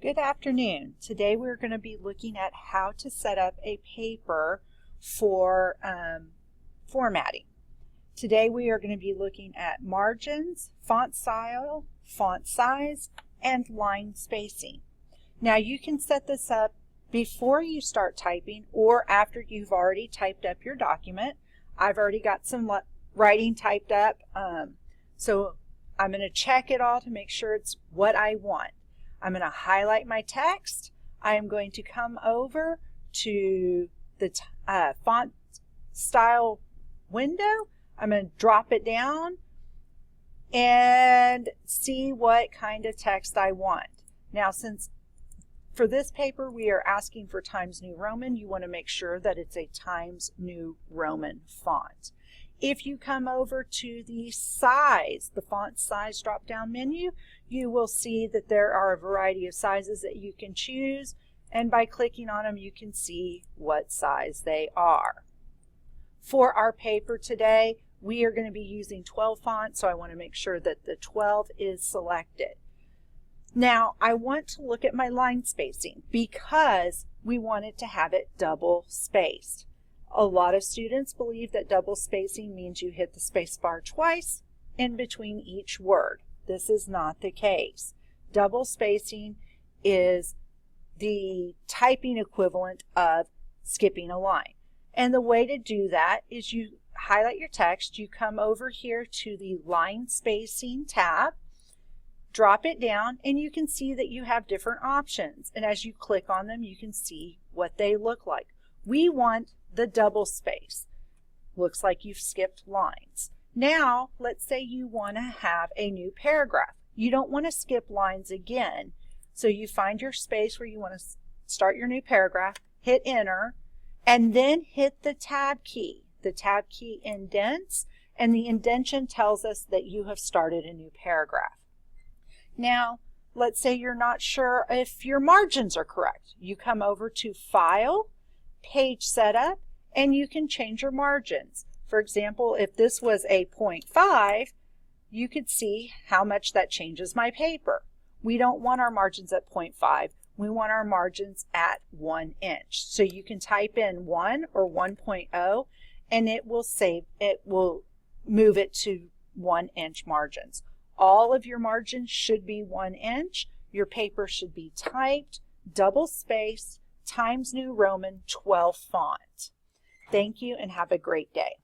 Good afternoon. Today we're going to be looking at how to set up a paper for formatting. Today we are going to be looking at margins, font style, font size, and line spacing. Now you can set this up before you start typing or after you've already typed up your document. I've already got some writing typed up, so I'm going to check it all to make sure it's what I want. I'm going to highlight my text. I am going to come over to the font style window. I'm going to drop it down and see what kind of text I want. Now, since for this paper we are asking for Times New Roman, you want to make sure that it's a Times New Roman font. If you come over to the size, the font size drop-down menu, you will see that there are a variety of sizes that you can choose, and by clicking on them you can see what size they are. For our paper today, we are going to be using 12 font, so I want to make sure that the 12 is selected. Now, I want to look at my line spacing because we wanted to have it double spaced. A lot of students believe that double spacing means you hit the space bar twice in between each word. This is not the case. Double spacing is the typing equivalent of skipping a line. And the way to do that is you highlight your text, you come over here to the line spacing tab, drop it down, and you can see that you have different options. And as you click on them, you can see what they look like. We want the double space. Looks like you've skipped lines. Now, let's say you want to have a new paragraph. You don't want to skip lines again. So you find your space where you want to start your new paragraph, hit enter, and then hit the tab key. The tab key indents, and the indentation tells us that you have started a new paragraph. Now, let's say you're not sure if your margins are correct. You come over to File, Page Setup, and you can change your margins. For example, if this was a 0.5, you could see how much that changes my paper. We don't want our margins at 0.5. We want our margins at 1 inch. So you can type in 1 or 1.0 and it will move it to 1 inch margins. All of your margins should be 1 inch. Your paper should be typed, double spaced, Times New Roman 12 font. Thank you and have a great day.